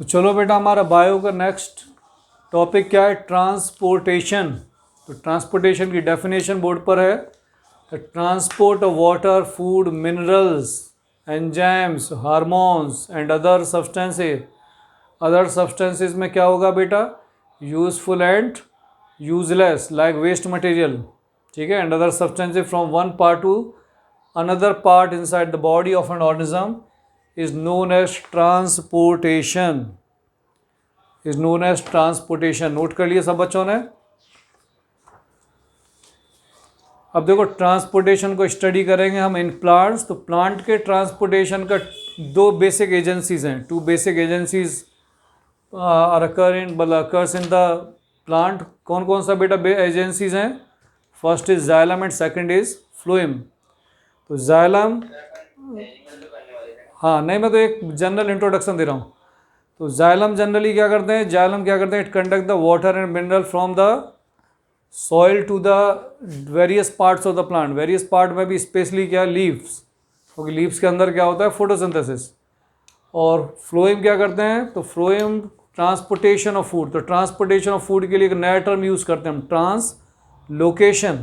तो चलो बेटा, हमारा बायो का नेक्स्ट टॉपिक क्या है? ट्रांसपोर्टेशन। तो ट्रांसपोर्टेशन की डेफिनेशन बोर्ड पर है। The transport of water, food, minerals, enzymes, hormones and other substances. Other substances में क्या होगा बेटा? Useful and useless, like waste material, ठीक है। And other substances from one part to another part inside the body of an organism is known as transportation, is known as transportation। Note कर लिए सब बच्चों ने? अब देखो, ट्रांसपोर्टेशन को स्टडी करेंगे हम इन प्लांट्स। तो प्लांट के ट्रांसपोर्टेशन का दो बेसिक एजेंसीज हैं, two basic agencies occurs in the plant. कौन कौन सा बेटा एजेंसीज हैं? First is xylem and second is phloem. तो जाइलम, हाँ नहीं, मैं तो एक जनरल इंट्रोडक्शन दे रहा हूँ। तो जाइलम जनरली क्या करते हैं? जाइलम क्या करते हैं? It conduct the water and mineral from the soil to the various parts of the plant. Various part में भी स्पेशली क्या? लीव्स, क्योंकि लीव्स के अंदर क्या होता है? फोटोसिंथेसिस। और फ्लोएम क्या करते हैं? तो फ्लोएम ट्रांसपोर्टेशन ऑफ फूड। तो ट्रांसपोर्टेशन ऑफ फूड के लिए एक नया टर्म यूज़ करते हैं हम, ट्रांसलोकेशन।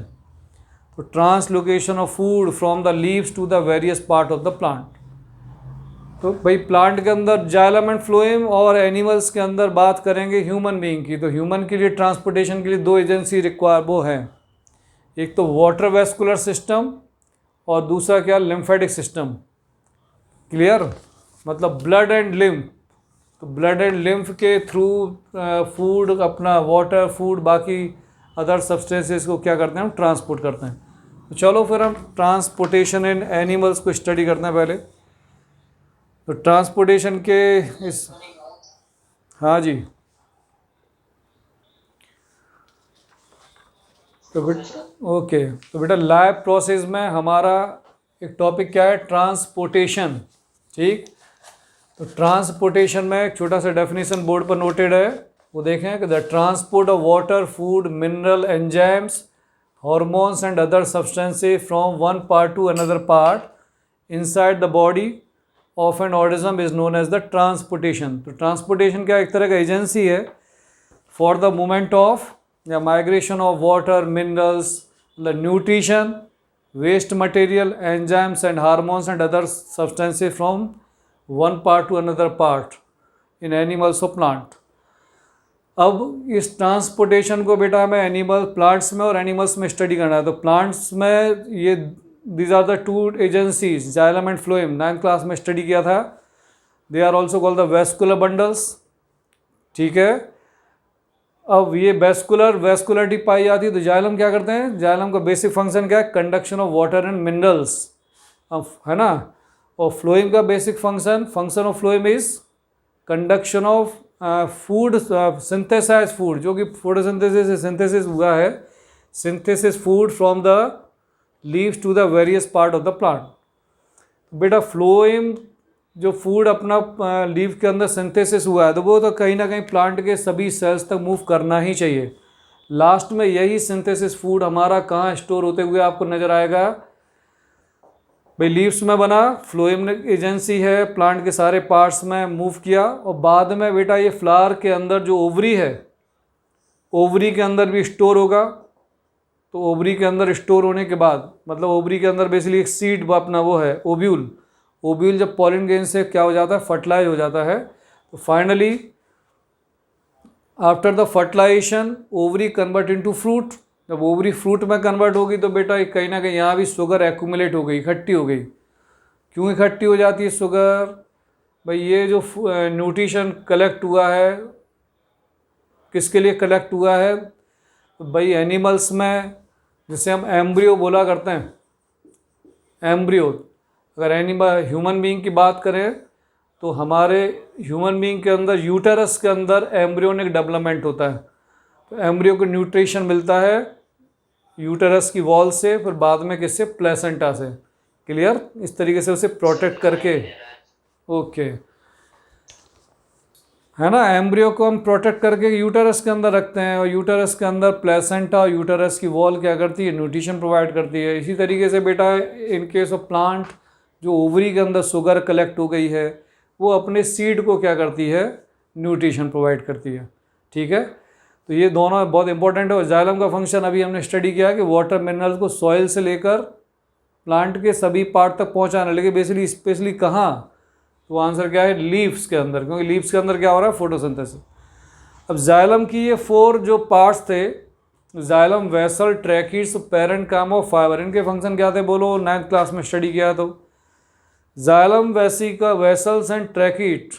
तो translocation of food from the leaves to the various part of the plant. तो भाई, प्लांट के अंदर जाइलम एंड फ्लोएम, और एनिमल्स के अंदर बात करेंगे ह्यूमन बीइंग की। तो ह्यूमन के लिए ट्रांसपोर्टेशन के लिए दो एजेंसी रिक्वायर वो है, एक तो वाटर वेस्कुलर सिस्टम और दूसरा क्या? Lymphatic system. क्लियर? मतलब ब्लड एंड लिम्फ। तो ब्लड एंड लिम्फ के थ्रू फूड, अपना वाटर, फूड, बाकी अदर सब्सटेंसेस को क्या करते हैं? हम ट्रांसपोर्ट करते हैं। तो चलो फिर हम ट्रांसपोर्टेशन इन एनिमल्स को स्टडी करते हैं पहले। तो ट्रांसपोर्टेशन के इस, हाँ जी, तो ओके। तो बेटा, लाइव प्रोसेस में हमारा एक टॉपिक क्या है? ट्रांसपोर्टेशन, ठीक। तो ट्रांसपोर्टेशन में एक छोटा सा डेफिनेशन बोर्ड पर नोटेड है, वो देखें कि the transport of water, food, mineral, enzymes, hormones and other substances from one part to another part inside the body of an organism is known as the transportation. तो transportation क्या? एक तरह का एजेंसी है फॉर द मूवमेंट ऑफ या migration of water, minerals, nutrition, waste material, enzymes and hormones and other substances from one part to another part in animals और plant. अब इस ट्रांसपोर्टेशन को बेटा हमें एनिमल, प्लांट्स में और एनिमल्स में स्टडी करना है। तो प्लांट्स में ये these are the two agencies, xylem and phloem, 9th class में स्टडी किया था। they are also called the vascular bundles, ठीक है। अब ये वेस्कुलरिटी पाई जाती है। तो जाइलम क्या करते हैं? जाइलम का बेसिक फंक्शन क्या है? Conduction of water and minerals, है ना। और फ्लोएम का basic function of phloem is conduction of food, synthesize food, जो कि फोटोसिंथेसिस से सिंथेसिस हुआ है, synthesis food from the leaves to the various part of the plant. बेटा, फ्लोएम जो फूड अपना लीव के अंदर सिंथेसिस हुआ है, तो वो तो कहीं ना कहीं प्लांट के सभी सेल्स तक मूव करना ही चाहिए। लास्ट में यही सिंथेसिस फूड हमारा कहाँ स्टोर होते हुए आपको नजर आएगा? भाई, लीव्स में बना, फ्लोएम एजेंसी है, प्लांट के सारे पार्ट्स में मूव किया, और बाद में बेटा ये फ्लावर के अंदर जो ओवरी है, ओवरी के अंदर भी स्टोर होगा। तो ओवरी के अंदर स्टोर होने के बाद, मतलब ओवरी के अंदर बेसिकली एक सीड अपना वो है, ओव्यूल। ओव्यूल जब पॉलन ग्रेन से क्या हो जाता है? फर्टिलाइज हो जाता है। तो finally after the fertilization ovary convert into fruit. जब ओवरी फ्रूट में कन्वर्ट होगी तो बेटा कहीं ना कहीं यहाँ भी शुगर एक्यूमुलेट हो गई, इकट्ठी हो गई। क्यों इकट्ठी हो जाती है शुगर? भाई, ये जो न्यूट्रिशन कलेक्ट हुआ है, किसके लिए कलेक्ट हुआ है? तो भाई एनिमल्स में, जिसे हम एम्ब्रियो बोला करते हैं, एम्ब्रियो। अगर एनिमल, ह्यूमन बीइंग की बात करें तो हमारे ह्यूमन बीइंग के अंदर यूटेरस के अंदर एम्ब्रियोनिक डेवलपमेंट होता है। तो एम्ब्रियो को न्यूट्रिशन मिलता है यूटेरस की वॉल से, फिर बाद में किससे? प्लेसेंटा से। क्लियर? इस तरीके से उसे प्रोटेक्ट करके, ओके, है ना। एम्ब्रियो को हम प्रोटेक्ट करके यूटेरस के अंदर रखते हैं, और यूटेरस के अंदर प्लेसेंटा, यूटेरस की वॉल क्या करती है? न्यूट्रिशन प्रोवाइड करती है। इसी तरीके से बेटा इन केस ऑफ प्लांट, जो ओवरी के अंदर शुगर कलेक्ट हो गई है, वो अपने सीड को क्या करती है? न्यूट्रिशन प्रोवाइड करती है। ठीक है, तो ये दोनों बहुत इंपॉर्टेंट है। जाइलम का फंक्शन अभी हमने स्टडी किया कि वाटर मिनरल्स को सॉइल से लेकर प्लांट के सभी पार्ट तक पहुंचाना, लेकिन बेसिकली स्पेशली कहाँ, तो आंसर क्या है, लीव्स के अंदर, क्योंकि लीव्स के अंदर क्या हो रहा है, फोटोसिंथेसिस। अब जाइलम की ये 4 जो पार्ट्स थे, जाइलम, वेसल, ट्रैकीट्स, पैरेन्काइमा और फाइबर, इनके फंक्शन क्या थे बोलो, 9th क्लास में स्टडी किया। तो xylem, vesica, vessels and tracheid,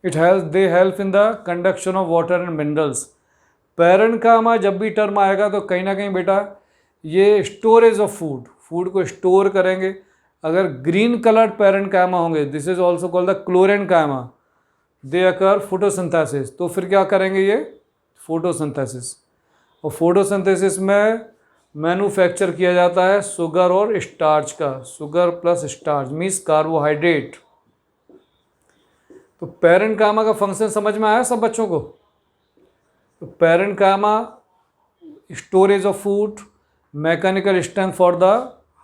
they help in the conduction of water and minerals. Parenchyma जब भी टर्म आएगा तो कहीं ना कहीं बेटा ये स्टोरेज ऑफ फूड को स्टोर करेंगे। अगर ग्रीन कलर्ड पैरेन्काइमा होंगे, this is also called the क्लोरेन्काइमा, they occur photosynthesis, तो फिर क्या करेंगे ये फोटोसिंथेसिस, और फोटोसिंथेसिस में मैन्युफैक्चर किया जाता है शुगर और स्टार्च का, sugar plus starch means carbohydrate. तो पैरेन्काइमा का फंक्शन समझ में आया सब बच्चों को। तो parenchyma storage of food, mechanical strength for the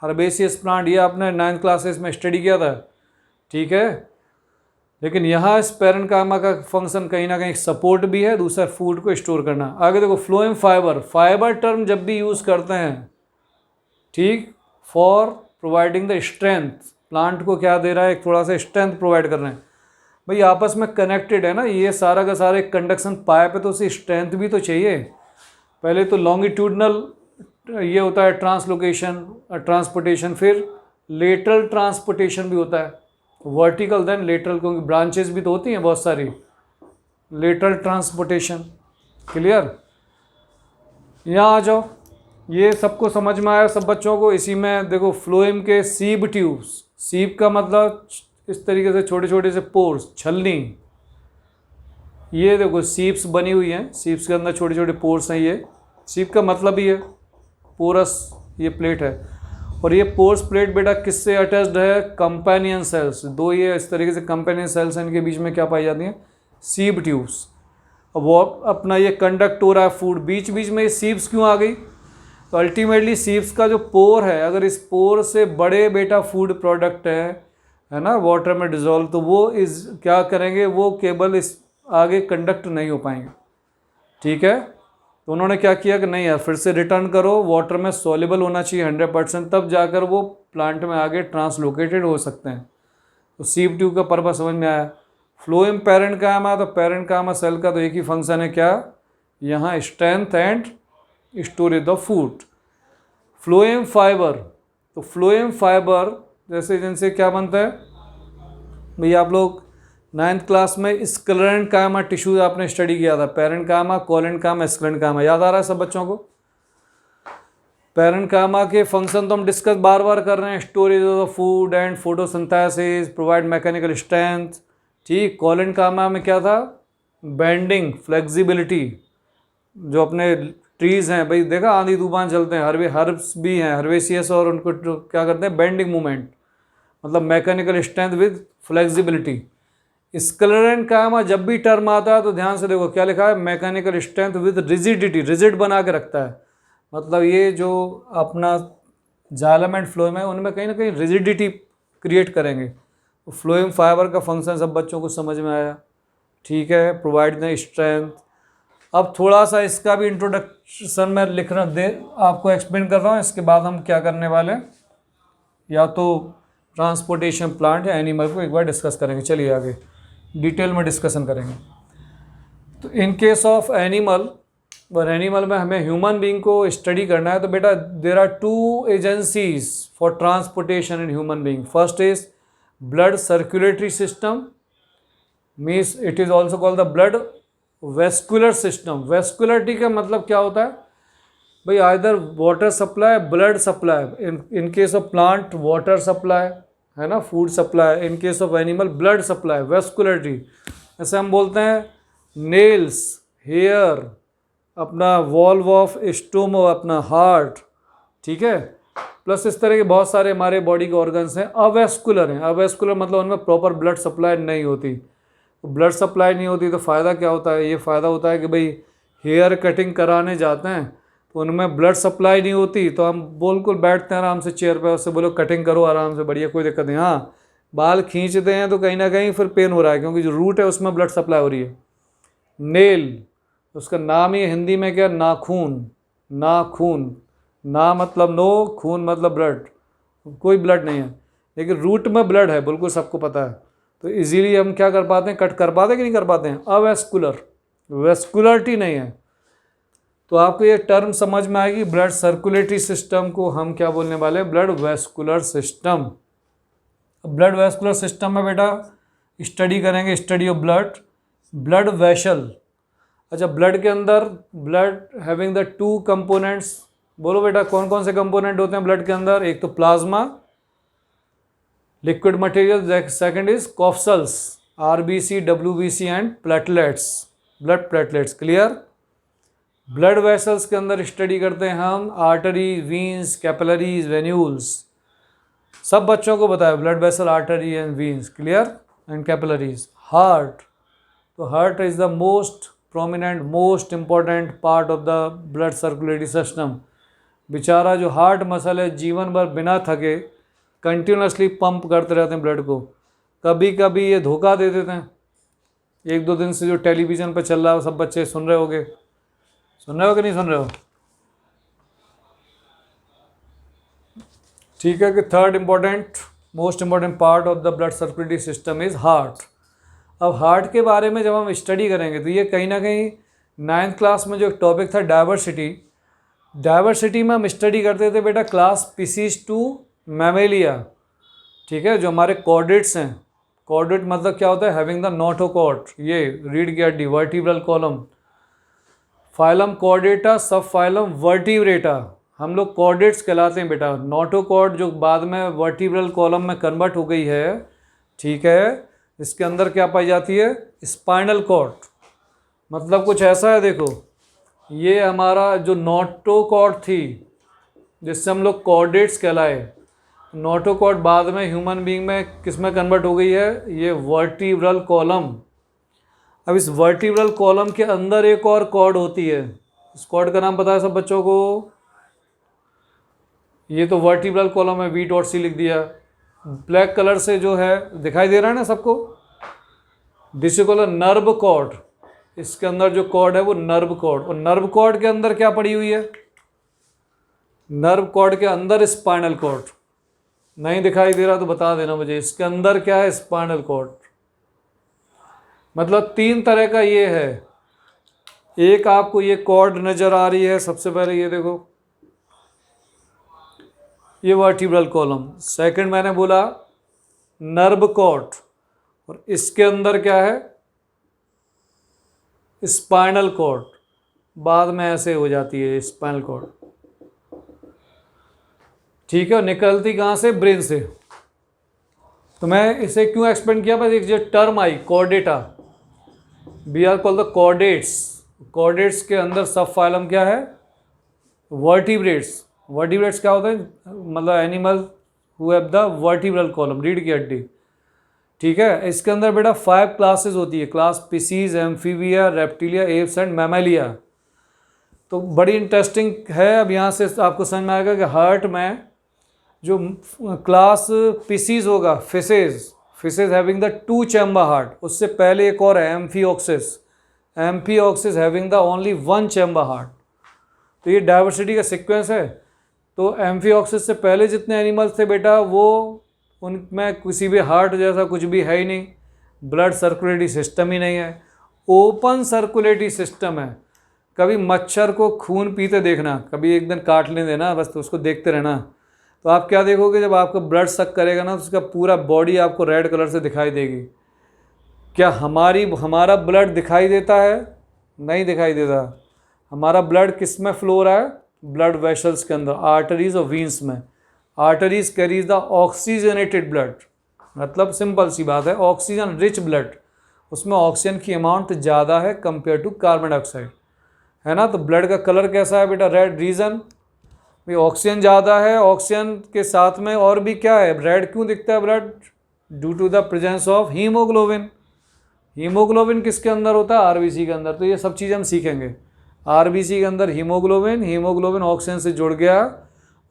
herbaceous plant, ये आपने 9th क्लासेस में स्टडी किया था। ठीक है, लेकिन यहाँ इस पैरेन्काइमा का फंक्शन कहीं ना कहीं सपोर्ट भी है, दूसरा फूड को स्टोर करना। आगे देखो फ्लोएम फाइबर, फाइबर टर्म जब भी यूज़ करते हैं, ठीक, for providing the strength, plant को क्या दे रहा है, एक थोड़ा सा स्ट्रेंथ प्रोवाइड कर रहे हैं। भाई आपस में कनेक्टेड है ना, ये सारा का सारा एक कंडक्शन पाइप है, तो उसे स्ट्रेंथ भी तो चाहिए। पहले तो लॉन्गिट्यूडनल ये होता है ट्रांसलोकेशन, ट्रांसपोर्टेशन, फिर लेटरल ट्रांसपोर्टेशन भी होता है, वर्टिकल देन लेटरल, क्योंकि ब्रांचेस भी तो होती हैं बहुत सारी, लेटरल ट्रांसपोर्टेशन। क्लियर, यहाँ आ जाओ, ये सबको समझ में आया सब बच्चों को। इसी में देखो फ्लोएम के सीब ट्यूब्स, सीब का मतलब इस तरीके से छोटे छोटे से पोर्स, छलनी, ये देखो सीप्स बनी हुई हैं, सीप्स के अंदर छोटे छोटे पोर्स हैं। ये सीप का मतलब ही है पोरस, ये प्लेट है, और ये पोर्स प्लेट बेटा किससे अटैच्ड है, कंपेनियन सेल्स, दो ये इस तरीके से कंपेनियन सेल्स हैं, इनके बीच में क्या पाई जाती हैं, सीब ट्यूब्स। अब वो अपना ये कंडक्ट हो रहा है फूड, बीच बीच में ये सीप्स क्यों आ गई, तो अल्टीमेटली सीप्स का जो पोर है, अगर इस पोर से बड़े बेटा फूड प्रोडक्ट है ना वाटर में डिजोल्व, तो वो इस क्या करेंगे, वो केवल इस आगे कंडक्ट नहीं हो पाएंगे। ठीक है, तो उन्होंने क्या किया कि नहीं यार, फिर से रिटर्न करो, वाटर में सॉल्युबल होना चाहिए 100%, तब जाकर वो प्लांट में आगे ट्रांसलोकेटेड हो सकते हैं। तो सीप ट्यूब का पर्पस समझ में आया। फ्लोएम पैरेन्काइमा, तो पैरेन्काइमा सेल का तो एक ही फंक्शन है, क्या, यहाँ strength and storage of food. Phloem fibre, तो फ्लोएम फाइबर जैसे जिनसे क्या बनता है भैया, आप लोग 9th क्लास में स्क्लेरेन्काइमा टिश्यूज आपने स्टडी किया था, पैरेन्काइमा, कोलेन्काइमा, स्क्लेरेन्काइमा, याद आ रहा है सब बच्चों को। पैरेन्काइमा के फंक्शन तो हम डिस्कस बार बार कर रहे हैं, storage of food and photosynthesis, provide mechanical strength. ठीक, कोलेन्काइमा में क्या था, बेंडिंग, फ्लेक्सिबिलिटी, जो अपने ट्रीज़ हैं भाई, देखा आंधी तूफान चलते हैं, हर्ब्स भी हैं हर्बेसियस, और उनको क्या करते हैं, बेंडिंग मूवमेंट, मतलब mechanical strength with flexibility. Sclerenchyma जब भी टर्म आता है तो ध्यान से देखो क्या लिखा है, mechanical strength with rigidity, rigid बना के रखता है, मतलब ये जो अपना जाइलम एंड फ्लोएम है उनमें कहीं ना कहीं रिजिडिटी क्रिएट करेंगे। तो फ्लोएम फाइबर का फंक्शन सब बच्चों को समझ में आया। ठीक है, प्रोवाइड द स्ट्रेंथ। अब थोड़ा सा इसका भी इंट्रोडक्शन में लिखना दे आपको एक्सप्लेन कर रहा हूँ, इसके बाद हम क्या करने वाले हैं, या तो ट्रांसपोर्टेशन प्लांट या एनिमल को एक बार डिस्कस करेंगे। चलिए आगे डिटेल में डिस्कशन करेंगे। तो इन केस ऑफ एनिमल, और एनिमल में हमें ह्यूमन बीइंग को स्टडी करना है, तो बेटा there are 2 agencies for transportation in human being. First is blood circulatory system, means it is also called the blood vascular system. Vascularity का मतलब क्या होता है भाई, either water supply, blood supply, in case of plant water supply है ना, food supply, in case of animal blood supply, vascularity. ऐसे हम बोलते हैं नेल्स, हेयर, अपना वॉल्व ऑफ स्टोमो, अपना हार्ट, ठीक है, प्लस इस तरह के बहुत सारे हमारे बॉडी के ऑर्गन्स हैं अवेस्कुलर हैं। अवेस्कुलर मतलब उनमें प्रॉपर ब्लड सप्लाई नहीं होती। तो ब्लड सप्लाई नहीं होती तो फ़ायदा क्या होता है, ये फ़ायदा होता है कि भाई हेयर कटिंग कराने जाते हैं तो उनमें ब्लड सप्लाई नहीं होती, तो हम बिल्कुल बैठते हैं आराम से चेयर पे, उससे बोलो कटिंग करो आराम से, बढ़िया, कोई दिक्कत नहीं। हाँ, बाल खींचते हैं तो कहीं ना कहीं फिर पेन हो रहा है, क्योंकि जो रूट है उसमें ब्लड सप्लाई हो रही है। नेल, उसका नाम ही हिंदी में क्या, नाखून। नाखून, ना मतलब नो, खून मतलब ब्लड, कोई ब्लड नहीं है, लेकिन रूट में ब्लड है, बिल्कुल सबको पता है। तो इजीली हम क्या कर पाते हैं, कट कर पाते हैं कि नहीं कर पाते हैं। अवेस्कुलर, वेस्कुलरिटी नहीं है। तो आपको ये टर्म समझ में आएगी, ब्लड सर्कुलेटरी सिस्टम को हम क्या बोलने वाले हैं, blood vascular system. Blood vascular system में बेटा स्टडी करेंगे, study of blood, blood vessel. अच्छा, ब्लड के अंदर, blood having the two components, बोलो बेटा कौन कौन से कंपोनेंट होते हैं ब्लड के अंदर। एक तो plasma, liquid material, second is corpuscles, RBC, WBC and platelets, blood platelets. Clear. Blood vessels के अंदर स्टडी करते हैं हम आर्टरी, वीन्स, कैपिलरीज, वेन्यूल्स। सब बच्चों को बताया blood vessel, artery and veins. Clear, and capillaries. Heart, तो heart is the most prominent, most important part of the blood circulatory system. बेचारा जो हार्ट मसल है, जीवन भर बिना थके कंटिन्यूसली पंप करते रहते हैं ब्लड को। कभी कभी ये धोखा दे देते हैं। एक दो दिन से जो टेलीविज़न पर चल रहा है, सब बच्चे सुन रहे होगे, सुन रहे हो कि नहीं सुन रहे हो। ठीक है, कि third important, most important part of the blood circulatory system is heart. अब हार्ट के बारे में जब हम स्टडी करेंगे तो ये कहीं ना कहीं 9th क्लास में जो एक टॉपिक था डाइवर्सिटी, डाइवर्सिटी में हम स्टडी करते थे बेटा क्लास स्पीसीज टू मैमेलिया। ठीक है, जो हमारे कॉर्डेट्स हैं, कॉर्डेट मतलब क्या होता है, हैविंग द नोटोकॉर्ड, ये रीढ़ की हड्डी, वर्टिब्रल कॉलम। फाइलम कॉर्डेटा, सब फाइलम वर्टिब्रेटा, हम लोग कॉर्डेट्स कहलाते हैं बेटा। नोटोकॉर्ड जो बाद में वर्टिब्रल कॉलम में कन्वर्ट हो गई है, ठीक है, इसके अंदर क्या पाई जाती है, स्पाइनल कॉर्ड। मतलब कुछ ऐसा है, देखो ये हमारा जो नोटोकॉर्ड थी जिससे हम लोग कॉर्डेट्स कहलाए, नोटोकॉर्ड बाद में ह्यूमन बीइंग में किस में कन्वर्ट हो गई है, ये वर्टिब्रल कॉलम। अब इस वर्टिब्रल कॉलम के अंदर एक और कॉर्ड होती है, इस कॉर्ड का नाम पता है सब बच्चों को। ये तो वर्टिब्रल कॉलम है, V.C लिख दिया, ब्लैक कलर से जो है दिखाई दे रहा है ना सबको, this is called nerve cord. इसके अंदर जो कॉर्ड है वो नर्व कॉर्ड, और नर्व कॉर्ड के अंदर क्या पड़ी हुई है, नर्व कॉर्ड के अंदर स्पाइनल कॉर्ड। नहीं दिखाई दे रहा तो बता देना मुझे, इसके अंदर क्या है, स्पाइनल कॉर्ड। मतलब 3 तरह का ये है। एक आपको ये कॉर्ड नजर आ रही है, सबसे पहले ये देखो, ये वर्टिब्रल कॉलम। सेकंड मैंने बोला नर्व कॉर्ड, और इसके अंदर क्या है, स्पाइनल कॉर्ड। बाद में ऐसे हो जाती है स्पाइनल कॉर्ड, ठीक है, निकलती कहाँ से, ब्रेन से। तो मैं इसे क्यों एक्सपेंड किया, बस एक जो टर्म आई chordata, we are called the chordates. Chordates के अंदर सब फाइलम क्या है, वर्टिब्रेट्स। वर्टिब्रेट्स क्या होते हैं, मतलब animal who have the vertebral column, रीढ़ की हड्डी। ठीक है, इसके अंदर बेटा 5 क्लासेस होती है, class species, amphibia, reptilia, apps and Mammalia. तो बड़ी इंटरेस्टिंग है। अब यहाँ से आपको समझ में आएगा कि हार्ट में जो क्लास स्पीसीज होगा, fishes, fishes having the 2 chamber heart, उससे पहले एक और है amphioxus, amphioxus having the only 1 chamber heart. तो ये डाइवर्सिटी का सीक्वेंस है। तो एम्फिओक्सिस से पहले जितने एनिमल्स थे बेटा, वो उनमें किसी भी हार्ट जैसा कुछ भी है ही नहीं, ब्लड सर्कुलेटरी सिस्टम ही नहीं है, ओपन सर्कुलेटरी सिस्टम है। कभी मच्छर को खून पीते देखना, कभी एक दिन काट लें देना बस, तो उसको देखते रहना, तो आप क्या देखोगे, जब आपका ब्लड सक करेगा ना तो उसका पूरा बॉडी आपको रेड कलर से दिखाई देगी। क्या हमारा ब्लड दिखाई देता है, नहीं दिखाई देता। हमारा ब्लड किस में फ्लो हो रहा है, ब्लड वेसल्स के अंदर, आर्टरीज और वीन्स में। Arteries carries the oxygenated blood, मतलब सिंपल सी बात है, ऑक्सीजन रिच ब्लड, उसमें ऑक्सीजन की अमाउंट ज़्यादा है कंपेयर टू कार्बन डाइऑक्साइड, है ना। तो ब्लड का कलर कैसा है बेटा, रेड। रीज़न, भाई ऑक्सीजन ज़्यादा है, ऑक्सीजन के साथ में और भी क्या है, रेड क्यों दिखता है blood, due to the presence of haemoglobin. Haemoglobin किसके अंदर होता है, आरबीसी के अंदर। तो ये सब चीज़ हम सीखेंगे। आरबीसी के अंदर हीमोग्लोबिन, हीमोग्लोबिन ऑक्सीजन से जुड़ गया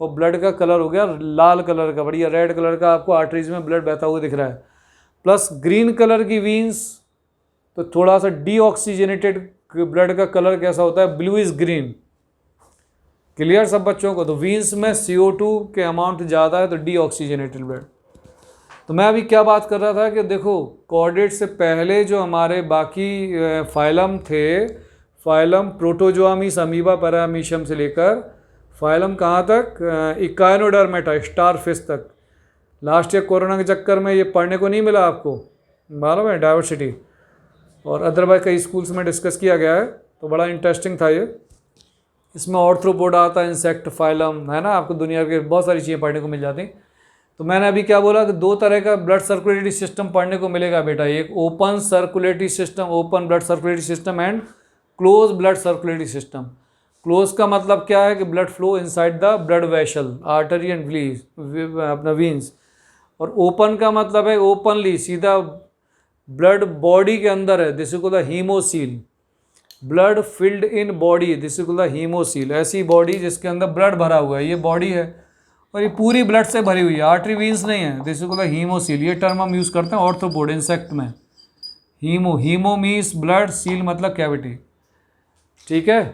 और ब्लड का कलर हो गया लाल कलर का, बढ़िया रेड कलर का, आपको आर्टरीज में ब्लड बहता हुआ दिख रहा है। प्लस ग्रीन कलर की वीन्स, तो थोड़ा सा डीऑक्सीजनेटेड ब्लड का कलर कैसा होता है, ब्लूइश ग्रीन। क्लियर सब बच्चों को? तो वीन्स में CO2 के अमाउंट ज़्यादा है तो डीऑक्सीजनेटेड ब्लड। तो मैं अभी क्या बात कर रहा था कि देखो कॉर्डेट से पहले जो हमारे बाकी फाइलम थे, फाइलम प्रोटोजोआमीस, अमीबा, पैरामीशियम से लेकर फाइलम कहाँ तक, इकाइनोडर्मेटा, स्टारफिश तक। लास्ट ईयर कोरोना के चक्कर में ये पढ़ने को नहीं मिला आपको, मालूम है, डाइवर्सिटी, और अदरवाइज कई स्कूल्स में डिस्कस किया गया है, तो बड़ा इंटरेस्टिंग था ये। इसमें ऑर्थ्रोपोडा आता है, इंसेक्ट फाइलम है ना, आपको दुनिया के बहुत सारी चीज़ें पढ़ने को मिल जाती। तो मैंने अभी क्या बोला कि दो तरह का ब्लड सर्कुलेटरी सिस्टम पढ़ने को मिलेगा बेटा, एक open circulatory system, open blood circulatory system, and close blood circulatory system. Close का मतलब क्या है कि blood flow inside the blood vessel, artery and veins, अपना वीन्स। और ओपन का मतलब है ओपनली, सीधा ब्लड बॉडी के अंदर है, this is called the haemocoel. Blood filled in body, this is called the haemocoel. ऐसी बॉडी जिसके अंदर ब्लड भरा हुआ है, ये बॉडी है और ये पूरी ब्लड से भरी हुई है, आर्टरी वीन्स नहीं है, this is called the haemocoel. ये टर्म हम यूज़ करते हैं ऑर्थ्रोपोड इंसेक्ट में। हीमो मीन्स ब्लड, सील मतलब कैविटी, ठीक है।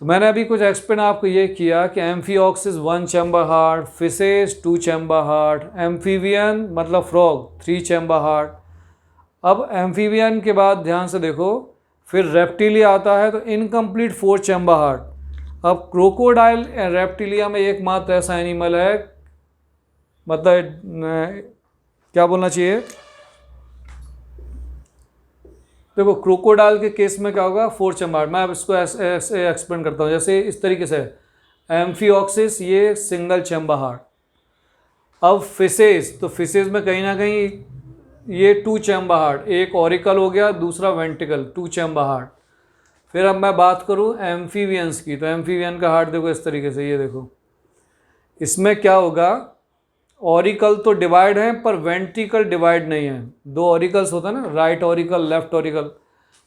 तो मैंने अभी कुछ एक्सप्लेन आपको ये किया कि amphioxus 1 chamber heart, fishes 2 chamber heart, amphibian मतलब फ्रॉग 3 चैम्बर हार्ट। अब एम्फीबियन के बाद ध्यान से देखो, फिर रेप्टिलिया आता है तो इनकम्प्लीट 4 चैम्बर हार्ट। अब क्रोकोडाइल एंड रेप्टिलिया में एकमात्र ऐसा एनिमल है, मतलब क्या बोलना चाहिए, देखो क्रोकोडाइल के केस में क्या होगा, 4 चैम्बर। मैं अब इसको ऐसे एक्सप्लेन करता हूँ, जैसे इस तरीके से एम्फिऑक्सिस ये सिंगल चैम्बर हार्ट। अब फिशेस, तो फिशेस में कहीं ना कहीं ये 2 चैम्बर हार्ट, एक ऑरिकल हो गया, दूसरा वेंट्रिकल, 2 चैम्बर हार्ट। फिर अब मैं बात करूँ एम्फीबियंस की, तो एम्फीबियन का हार्ट देखो इस तरीके से, ये देखो इसमें क्या होगा, ऑरिकल तो डिवाइड है पर वेंट्रिकल डिवाइड नहीं है। 2 ऑरिकल्स होता है ना, राइट ऑरिकल लेफ्ट ऑरिकल,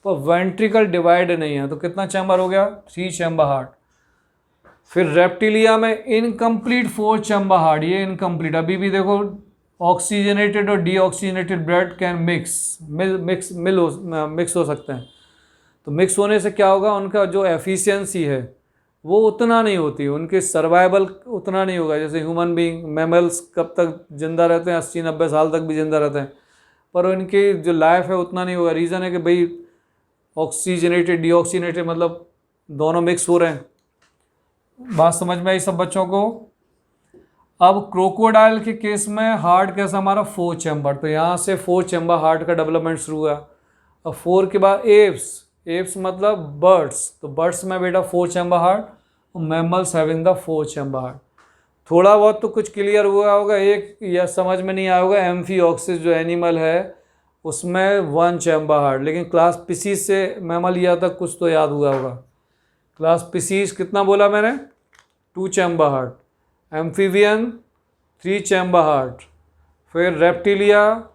पर वेंट्रिकल डिवाइड नहीं है। तो कितना चैम्बर हो गया, 3 चैम्बर हार्ट। फिर रेप्टिलिया में इनकम्प्लीट 4 चैम्बर हार्ट, ये इनकम्प्लीट, अभी भी देखो ऑक्सीजनेटेड और डीऑक्सीजनेटेड ब्लड कैन मिक्स हो सकते हैं। तो मिक्स होने से क्या होगा, उनका जो एफिशिएंसी है वो उतना नहीं होती, उनके सर्वाइवल उतना नहीं होगा। जैसे ह्यूमन बीइंग, मैमल्स कब तक जिंदा रहते हैं, 80-90 साल तक भी जिंदा रहते हैं, पर उनकी जो लाइफ है उतना नहीं होगा। रीज़न है कि भाई ऑक्सीजनेटेड डीऑक्सीजनेटेड मतलब दोनों मिक्स हो रहे हैं। बात समझ में आई सब बच्चों को? अब क्रोकोडाइल के केस में हार्ट कैसा हमारा, 4 चैम्बर, तो यहाँ से 4 चैम्बर हार्ट का डेवलपमेंट शुरू हुआ। अब 4 के बाद एप्स मतलब बर्ड्स, तो बर्ड्स में बेटा 4 chamber heart, mammals having the 4 chamber heart. थोड़ा बहुत तो कुछ क्लियर हुआ होगा, एक या समझ में नहीं आया होगा, एम्फिऑक्सिस जो एनिमल है उसमें 1 चैम्बर हार्ट, लेकिन क्लास स्पीसीज से मैमल लिया तक कुछ तो याद हुआ होगा। क्लास स्पीसीज कितना बोला मैंने, 2 chamber heart, amphibian 3 chamber heart, फिर रेप्टिलिया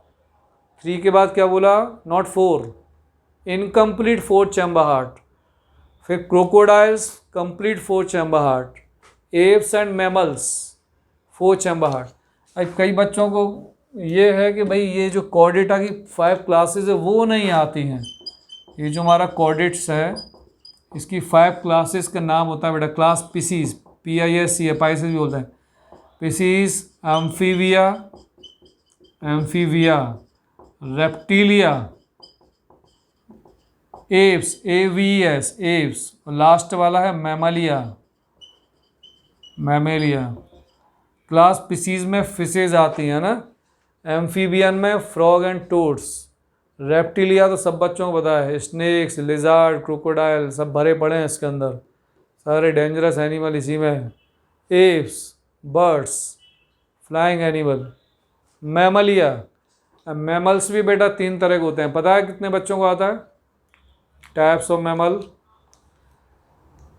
3 के बाद क्या बोला, नॉट 4, इनकम्प्लीट 4 चैम्बर हार्ट, फिर crocodiles complete 4 chamber heart, apps and mammals 4 chamber heart. अब कई बच्चों को ये है कि भाई ये जो कॉर्डेटा की 5 क्लासेस है वो नहीं आती हैं। ये जो हमारा कॉर्डेट्स है इसकी 5 क्लासेस का नाम होता है बेटा क्लास स्पीसीज, PISC, पाइसिस भी बोलते हैं, species, amphibia, reptilia, apps, AVES apps, और लास्ट वाला है मैमेलिया। क्लास स्पीसीज में फिशेज आती हैं ना, एम्फीबियन में फ्रॉग एंड टोड्स, रेप्टिलिया तो सब बच्चों को पता है, स्नेक्स, लिजार्ड, क्रोकोडाइल सब भरे पड़े हैं इसके अंदर, सारे डेंजरस एनिमल इसी में है। Apes, birds, flying animal, mammalia. Mammals भी बेटा 3 तरह के होते हैं, पता है कितने बच्चों को आता है, types of mammal.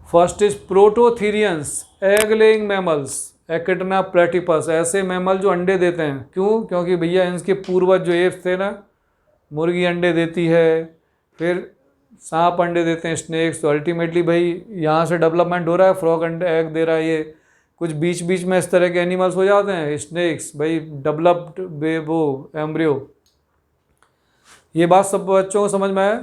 First is prototherians, egg laying mammals, echidna platypus, ऐसे मैमल जो अंडे देते हैं। क्यों? क्योंकि भैया इनके पूर्वज जो एप्स थे ना, मुर्गी अंडे देती है, फिर सांप अंडे देते हैं, स्नेक्स, तो अल्टीमेटली भाई यहाँ से डेवलपमेंट हो रहा है, फ्रॉग अंडे एग दे रहा है, ये कुछ बीच बीच में इस तरह के एनिमल्स हो जाते हैं, स्नेक्स, भाई डेवलप्ड वो एम्ब्रियो। ये बात सब बच्चों को समझ में आया?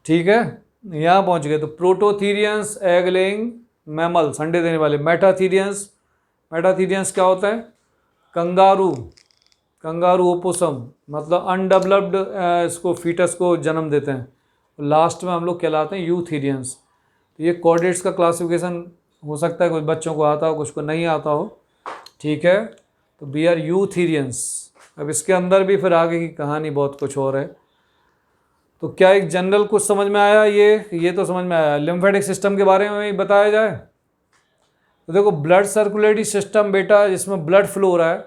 ठीक है, यहाँ पहुँच गए। तो प्रोटोथीरियंस एग लेइंग मैमल्स, अंडे देने वाले। मेटाथीरियंस, मेटाथीरियंस क्या होता है? कंगारू, कंगारू ओपोसम, मतलब अनडेवलप्ड इसको फीटस को जन्म देते हैं। लास्ट में हम लोग कहलाते हैं यूथीरियंस। तो ये कॉर्डेट्स का क्लासिफिकेशन हो सकता है कुछ बच्चों को आता हो, कुछ को नहीं आता हो, ठीक है। तो वी आर यूथीरियंस। अब इसके अंदर भी फिर आगे की कहानी बहुत कुछ और है। तो क्या एक जनरल कुछ समझ में आया? ये तो समझ में आया। लिम्फेटिक सिस्टम के बारे में ही बताया जाए तो देखो, ब्लड सर्कुलेटरी सिस्टम बेटा, जिसमें ब्लड फ्लो हो रहा है,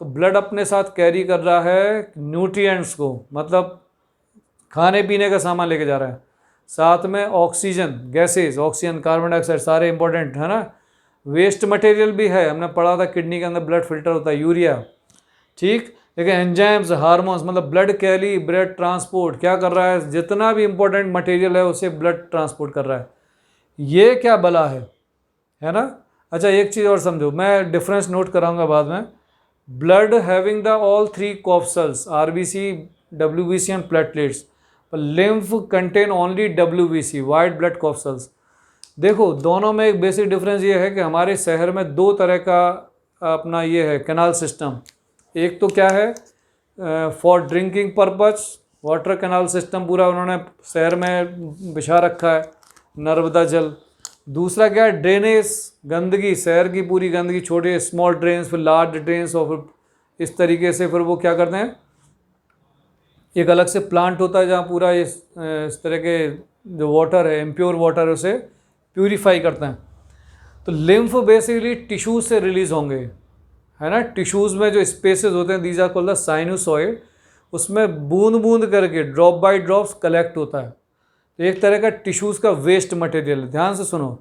तो ब्लड अपने साथ कैरी कर रहा है न्यूट्रिएंट्स को, मतलब खाने पीने का सामान लेके जा रहा है, साथ में oxygen gases, oxygen, carbon dioxide, सारे इंपॉर्टेंट है ना। वेस्ट मटेरियल भी है, हमने पढ़ा था किडनी के अंदर ब्लड फिल्टर होता है, यूरिया, ठीक। लेकिन एंजाइम्स, हार्मोन्स, मतलब ब्लड कैरी, ब्लड ट्रांसपोर्ट क्या कर रहा है, जितना भी इंपॉर्टेंट मटेरियल है उसे ब्लड ट्रांसपोर्ट कर रहा है। ये क्या बला है ना। अच्छा, एक चीज़ और समझो, मैं डिफरेंस नोट कराऊंगा बाद में। Blood having the all three corpuscles, RBC, WBC and platelets, lymph contain only WBC, white blood corpuscles. देखो, दोनों में एक बेसिक डिफरेंस ये है कि हमारे शहर में दो तरह का अपना ये है कैनाल सिस्टम। एक तो क्या है, for drinking purpose, water canal system पूरा उन्होंने शहर में बिछा रखा है, नर्मदा जल। दूसरा क्या है, ड्रेनेज, गंदगी, शहर की पूरी गंदगी, छोटे स्मॉल ड्रेन्स, फिर लार्ज ड्रेन्स, और फिर इस तरीके से फिर वो क्या करते हैं, एक अलग से प्लांट होता है जहाँ पूरा इस तरह के जो वाटर है, इम्प्योर वाटर है, उसे प्यूरिफाई करते हैं। तो लिम्फ बेसिकली टिश्यूज से रिलीज होंगे, है ना। टिश्यूज़ में जो स्पेसेस होते हैं, these are called the sinusoid, उसमें बूंद बूंद करके ड्रॉप बाय ड्रॉप्स कलेक्ट होता है। तो एक तरह का टिश्यूज़ का वेस्ट मटेरियल। ध्यान से सुनो,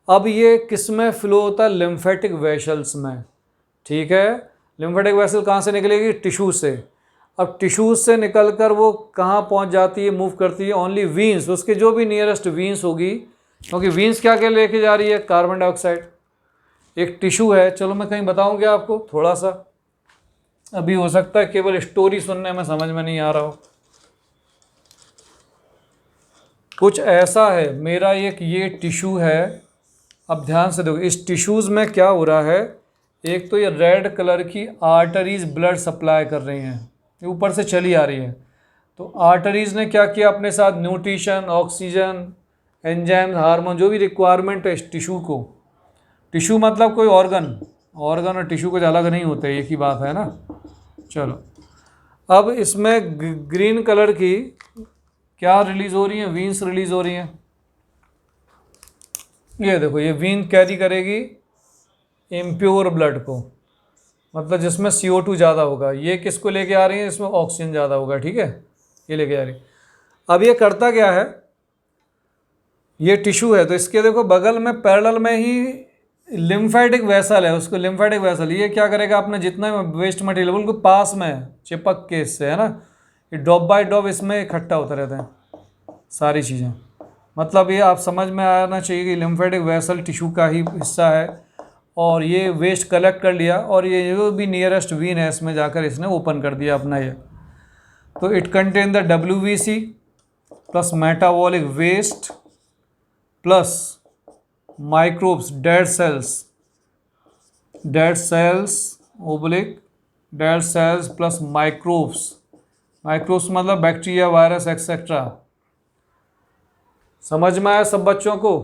अब ये किस में फ्लो होता है? लिम्फेटिक वेसल्स में, ठीक है। लिम्फेटिक वेसल कहाँ से निकलेगी? टिश्यूज से। अब टिश्यूज से निकलकर वो कहाँ पहुँच जाती है, मूव करती है? ओनली वीन्स, उसके जो भी नियरेस्ट वीन्स होगी, क्योंकि वीन्स क्या क्या लेके जा रही है? Carbon dioxide. एक टिश्यू है, चलो मैं कहीं बताऊंगा आपको थोड़ा सा, अभी हो सकता है केवल स्टोरी सुनने में समझ में नहीं आ रहा हो। कुछ ऐसा है, मेरा एक ये टिश्यू है। अब ध्यान से देखो, इस टिश्यूज़ में क्या हो रहा है, एक तो ये रेड कलर की आर्टरीज ब्लड सप्लाई कर रही हैं, ये ऊपर से चली आ रही है। तो आर्टरीज ने क्या किया, अपने साथ न्यूट्रिशन, ऑक्सीजन, एंजाइम, हार्मोन, जो भी रिक्वायरमेंट है इस टिश्यू को। टिश्यू मतलब कोई ऑर्गन और टिश्यू कुछ अलग नहीं होते, एक ही बात है ना। चलो, अब इसमें ग्रीन कलर की क्या रिलीज हो रही है? वीन्स रिलीज हो रही हैं। ये देखो, ये वीन कैरी करेगी इम्प्योर ब्लड को, मतलब जिसमें CO2 ज़्यादा होगा। ये किसको लेके आ रही है? इसमें ऑक्सीजन ज़्यादा होगा, ठीक है, ये लेके आ रही है। अब ये करता क्या है, ये टिश्यू है तो इसके देखो बगल में पैरेलल में ही लिम्फेटिक वेसल है, उसको लिम्फेटिक वेसल, ये क्या करेगा, अपने जितना वेस्ट मटेरियल बिल्कुल पास में चिपक के इससे, है ना, ये ड्रॉप बाय ड्रॉप इसमें इकट्ठा होता रहता है सारी चीज़ें। मतलब ये आप समझ में आना चाहिए कि लिम्फेटिक वेसल टिश्यू का ही हिस्सा है, और ये वेस्ट कलेक्ट कर लिया, और ये जो भी नियरेस्ट वीन है इसमें जाकर इसने ओपन कर दिया अपना ये। तो it contain the WBC plus metabolic waste plus microbes, dead cells oblique dead cells plus microbes, microbes मतलब बैक्टीरिया, वायरस एक्सेट्रा। समझ में आया सब बच्चों को?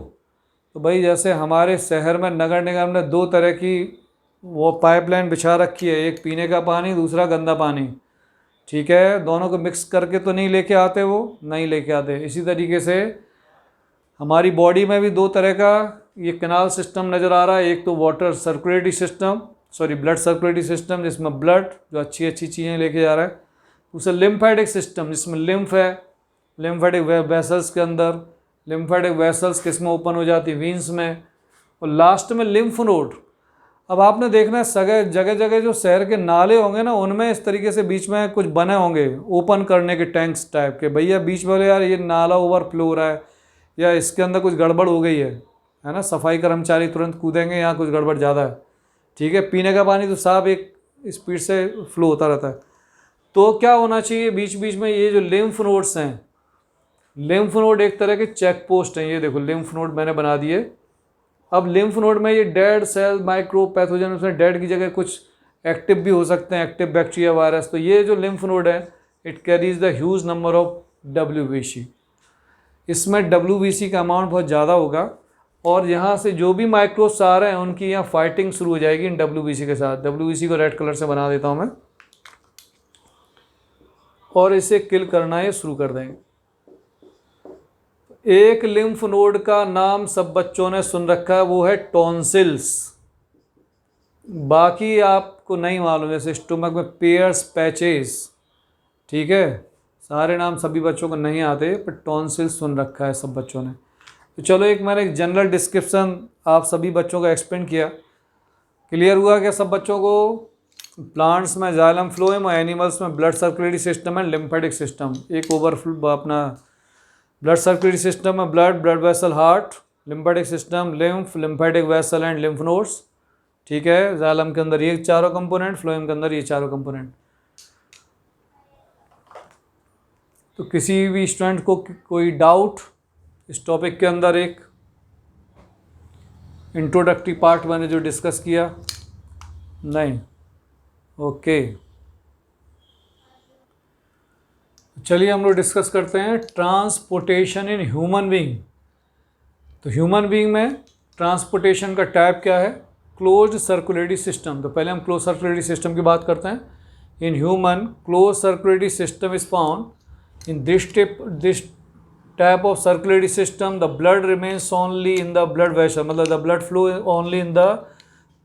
तो भाई जैसे हमारे शहर में नगर निगम ने दो तरह की वो पाइपलाइन बिछा रखी है, एक पीने का पानी, दूसरा गंदा पानी, ठीक है, दोनों को मिक्स करके तो नहीं लेके आते, वो नहीं लेके आते। इसी तरीके से हमारी बॉडी में भी दो तरह का ये कैनाल सिस्टम नज़र आ रहा है। एक तो water circulatory system, blood circulatory system, जिसमें ब्लड जो अच्छी अच्छी चीज़ें लेके जा रहा है। दूसरा लिम्फेटिक सिस्टम, जिसमें लिम्फ है, लिम्फेटिक वेसल्स के अंदर, लिम्फेटिक वेसल्स किस में ओपन हो जाती है? वीन्स में। और लास्ट में लिम्फ नोड। अब आपने देखना है जगह जगह जो शहर के नाले होंगे ना, उनमें इस तरीके से बीच में कुछ बने होंगे ओपन करने के टैंक्स टाइप के। भैया बीच वाले यार ये नाला ओवरफ्लो हो रहा है या इसके अंदर कुछ गड़बड़ हो गई है, है ना, सफाई कर्मचारी तुरंत कूदेंगे, यहाँ कुछ गड़बड़ ज़्यादा है, ठीक है। पीने का पानी तो साफ एक स्पीड से फ्लो होता रहता है। तो क्या होना चाहिए बीच बीच में, ये जो लिम्फ नोड्स हैं, लिम्फ नोड एक तरह के चेक पोस्ट हैं, ये देखो लिम्फ नोड मैंने बना दिए। अब लिम्फ नोड में ये डेड सेल माइक्रो पैथोजन, उसमें डेड की जगह कुछ एक्टिव भी हो सकते हैं, एक्टिव बैक्टीरिया वायरस। तो ये जो लिम्फ नोड है it carries the huge number of WBC। इसमें WBC का अमाउंट बहुत ज़्यादा होगा और यहाँ से जो भी माइक्रोब्स आ रहे हैं उनकी यहाँ फाइटिंग शुरू हो जाएगी इन WBC के साथ। WBC को रेड कलर से बना देता हूँ मैं और इसे किल करना ये शुरू कर देंगे। एक लिम्फ नोड का नाम सब बच्चों ने सुन रखा है, वो है टॉन्सिल्स। बाकी आपको नहीं मालूम, जैसे स्टोमक में पेयर्स पैचेस, ठीक है, सारे नाम सभी बच्चों को नहीं आते, पर टॉन्सिल्स सुन रखा है सब बच्चों ने। तो चलो मैंने एक जनरल डिस्क्रिप्शन आप सभी बच्चों का एक्सप्लेन किया। क्लियर हुआ क्या सब बच्चों को? प्लांट्स में जाइलम फ्लोएम और एनिमल्स में blood circulatory system and lymphatic system. एक ओवरफ्लो अपना ब्लड सर्कुलेटरी सिस्टम में blood, blood vessel, heart, lymphatic system, lymph, lymphatic vessel and lymph nodes, ठीक है। जाइलम के अंदर ये चारों कंपोनेंट, फ्लोएम के अंदर ये चारों कंपोनेंट। तो किसी भी स्टूडेंट को कोई डाउट इस टॉपिक के अंदर? एक इंट्रोडक्टरी पार्ट मैंने जो डिस्कस किया, नहीं? ओके, चलिए हम लोग डिस्कस करते हैं ट्रांसपोर्टेशन इन ह्यूमन बीइंग। तो ह्यूमन बीइंग में ट्रांसपोर्टेशन का टाइप क्या है? Closed circulatory system. तो पहले हम क्लोज सर्कुलेटरी सिस्टम की बात करते हैं। In human, close circulatory system is found in this type of circulatory system. The blood remains only in the blood vessel, मतलब the blood flow only in the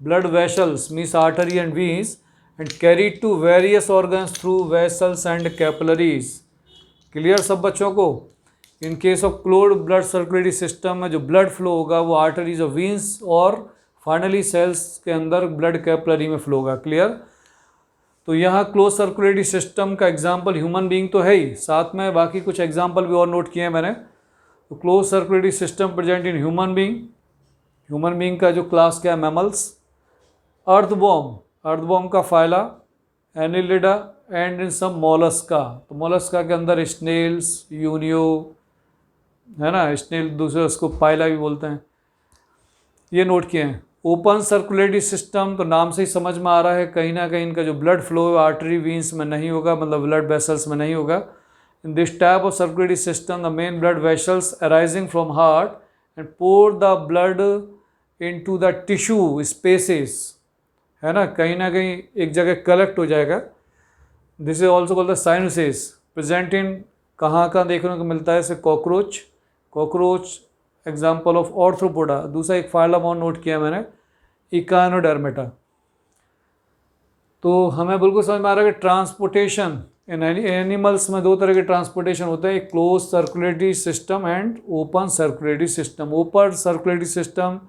blood vessels, means artery and veins, and carried to various organs through vessels and capillaries. Clear सब बच्चों को? इन case of closed blood circulatory system में जो blood flow होगा वो arteries और वीन्स और finally sales के अंदर ब्लड कैपिलरी में फ्लो होगा। क्लियर? तो यहाँ क्लोज सर्कुलेटरी सिस्टम का एग्जाम्पल ह्यूमन बीइंग तो है ही, साथ में बाकी कुछ एग्जाम्पल भी और नोट किए हैं मैंने। तो close circulatory system present in human being. Human being का जो क्लास क्या है? मैमल्स। अर्थवॉर्म, अर्थवॉर्म का phyla annelida and in some mollusca. तो मोलस्का के अंदर स्नेल्स, यूनियो, है ना, स्नेल दूसरे उसको पाइला भी बोलते हैं, ये नोट किए हैं। ओपन सर्कुलेटरी सिस्टम, तो नाम से ही समझ में आ रहा है कहीं ना कहीं इनका जो ब्लड फ्लो आर्टरी वीन्स में नहीं होगा, मतलब ब्लड वेसल्स में नहीं होगा। In this type of circulatory system the main blood vessels arising from heart and pour the blood into the tissue spaces, है ना, कहीं ना कहीं एक जगह कलेक्ट हो जाएगा। This is also called the sinuses. Present in कहाँ देखने को मिलता है? जैसे cockroach, cockroach example of arthropoda. दूसरा एक फाइलम और नोट किया मैंने, इकानोडर्मेटा। तो हमें बिल्कुल समझ में आ रहा है कि ट्रांसपोर्टेशन इन एनिमल्स में दो तरह के ट्रांसपोर्टेशन होते हैं, एक close circulatory system and open circulatory system. Open circulatory system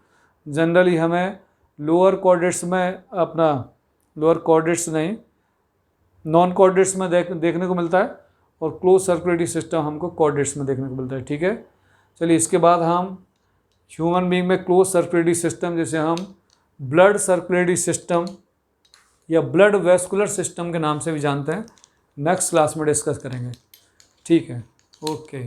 generally हमें लोअर कॉर्डेट्स में, अपना लोअर कॉर्डेट्स नहीं, नॉन कॉर्डेट्स में देखने को मिलता है, और क्लोज सर्कुलेटरी सिस्टम हमको कॉर्डेट्स में देखने को मिलता है। ठीक है, चलिए इसके बाद हम ह्यूमन बीइंग में क्लोज सर्कुलेटरी सिस्टम, जैसे हम ब्लड सर्कुलेटरी सिस्टम या ब्लड वेस्कुलर सिस्टम के नाम से भी जानते हैं, नेक्स्ट क्लास में डिस्कस करेंगे। ठीक है, ओके।